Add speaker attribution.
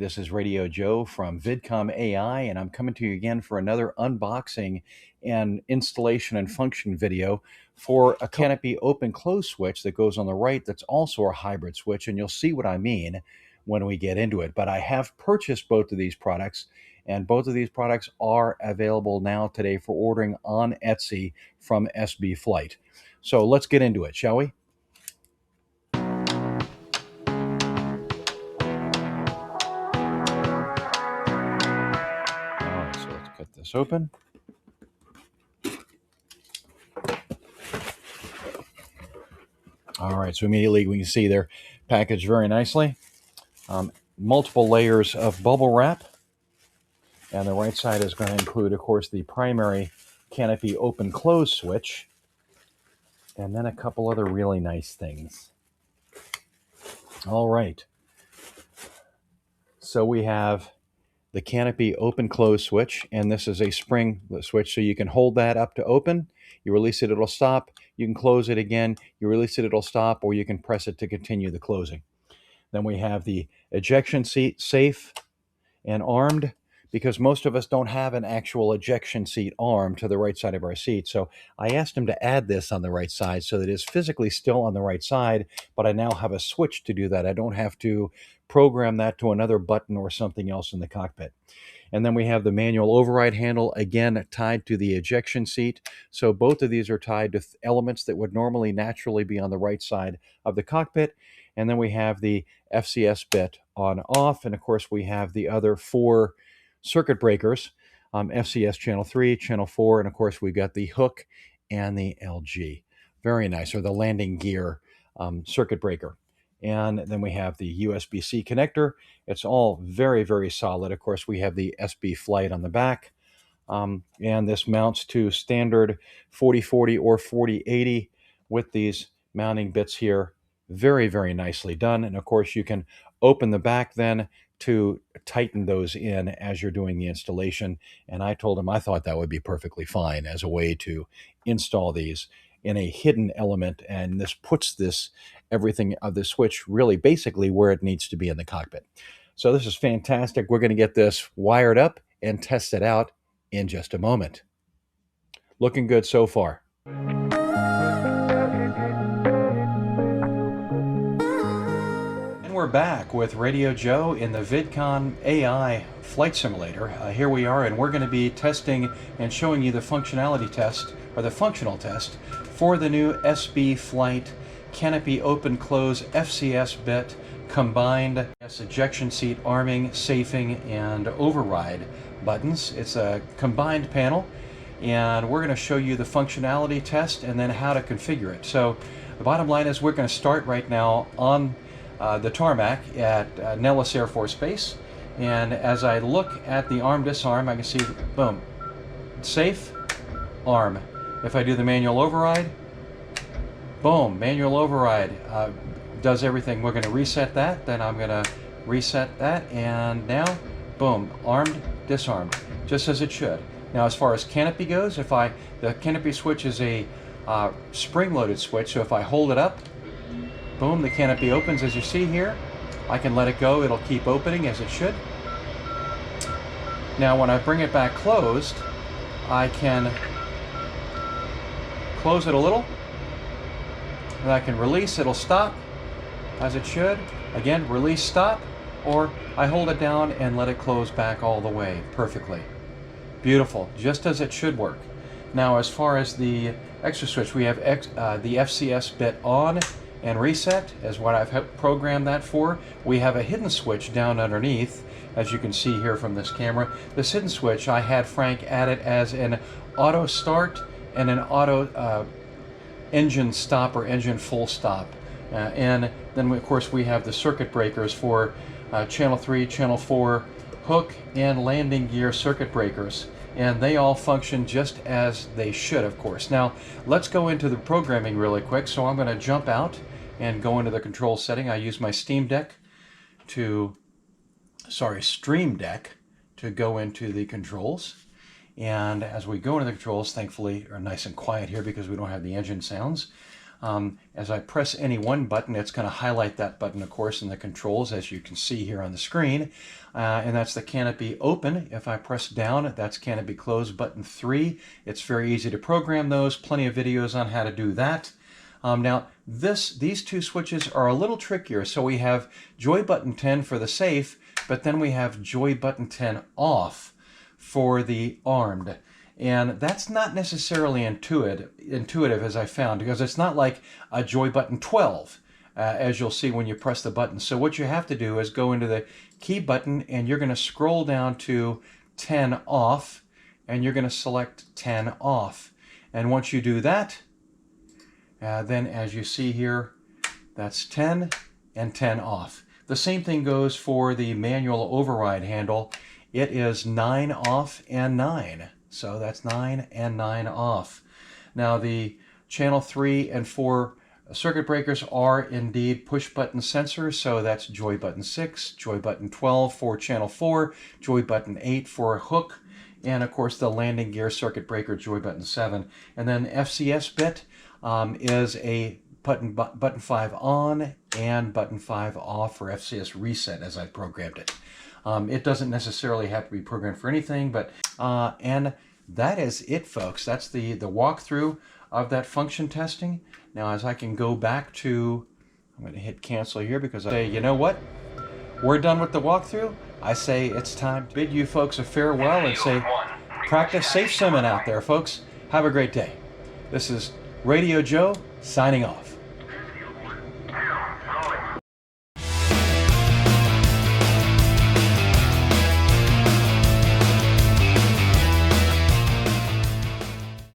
Speaker 1: This is Radio Joe from VidCom AI, and I'm coming to you again for another unboxing and installation and function video for a Canopy Open close switch that goes on the right that's also a hybrid switch, and you'll see what I mean when we get into it. But I have purchased both of these products, and both of these products are available now today for ordering on Etsy from SBFlight. So let's get into it, shall we? Cut this open. All right, so immediately we can see they're packaged very nicely. Multiple layers of bubble wrap. And the right side is going to include, of course, the primary Canopy Open close switch. And then a couple other really nice things. All right. So we have the Canopy Open close switch, and this is a spring switch, so you can hold that up to open. You release it, it'll stop. You can close it again. You release it, it'll stop, or you can press it to continue the closing. Then we have the ejection seat, safe and armed, because most of us don't have an actual ejection seat arm to the right side of our seat. So I asked him to add this on the right side so that it's physically still on the right side, but I now have a switch to do that. I don't have to program that to another button or something else in the cockpit. And then we have the manual override handle, again, tied to the ejection seat. So both of these are tied to elements that would normally naturally be on the right side of the cockpit. And then we have the FCS bit on off. And of course, we have the other 4 circuit breakers, FCS channel 3, channel 4, and of course we've got the hook and the LG. Very nice, or the landing gear circuit breaker. And then we have the USB-C connector. It's all very, very solid. Of course, we have the SBFlight on the back. And this mounts to standard 4040 or 4080 with these mounting bits here. Very, very nicely done. And of course, you can open the back then to tighten those in as you're doing the installation. And I told him I thought that would be perfectly fine as a way to install these in a hidden element. And this puts this everything of the switch really basically where it needs to be in the cockpit. So this is fantastic. We're going to get this wired up and test it out in just a moment. Looking good so far. We're back with Radio Joe in the VidCon AI flight simulator. Here we are, and we're going to be testing and showing you the functionality test, or the functional test, for the new SBFlight Canopy Open Close FCS Bit combined ejection seat arming, safing, and override buttons. It's a combined panel, and we're going to show you the functionality test and then how to configure it. So the bottom line is we're going to start right now on the tarmac at Nellis Air Force Base, and as I look at the arm disarm, I can see, boom, safe, arm. If I do the manual override, boom, manual override does everything. We're going to reset that, then I'm going to reset that, and now, boom, armed, disarmed, just as it should. Now as far as canopy goes, the canopy switch is a spring-loaded switch, so if I hold it up, boom, the canopy opens as you see here. I can let it go, it'll keep opening as it should. Now when I bring it back closed, I can close it a little, and I can release, it'll stop as it should. Again, release, stop, or I hold it down and let it close back all the way perfectly. Beautiful, just as it should work. Now as far as the extra switch, we have the FCS bit on and reset is what I've programmed that for. We have a hidden switch down underneath, as you can see here from this camera. This hidden switch, I had Frank add it as an auto start and an auto engine stop or engine full stop. And then of course we have the circuit breakers for channel 3, channel 4, hook and landing gear circuit breakers. And they all function just as they should, of course. Now, let's go into the programming really quick. So I'm going to jump out and go into the control setting. I use my Stream Deck to go into the controls. And as we go into the controls, thankfully, are nice and quiet here because we don't have the engine sounds. As I press any one button, it's going to highlight that button, of course, in the controls, as you can see here on the screen. And that's the Canopy Open. If I press down, that's Canopy Close button 3. It's very easy to program those. Plenty of videos on how to do that. Now, these two switches are a little trickier. So we have Joy button 10 for the safe, but then we have Joy button 10 off for the armed. And that's not necessarily intuitive as I found, because it's not like a Joy button 12, as you'll see when you press the button. So what you have to do is go into the key button, and you're going to scroll down to 10 off, and you're going to select 10 off. And once you do that, then as you see here, that's 10 and 10 off. The same thing goes for the manual override handle. It is 9 off and 9. So that's 9 and 9 off. Now the channel 3 and 4 circuit breakers are indeed push button sensors. So that's Joy button 6, Joy button 12 for channel 4, Joy button 8 for a hook, and of course the landing gear circuit breaker, Joy button 7. And then FCS Bit is a button 5 on and button 5 off for FCS reset, as I programmed it. It doesn't necessarily have to be programmed for anything, but and that is it, folks. That's the walkthrough of that function testing. Now, as I can go back to, I'm going to hit cancel here because I say, you know what? We're done with the walkthrough. I say it's time to bid you folks a farewell and say, practice safe simming out there, folks. Have a great day. This is Radio Joe signing off.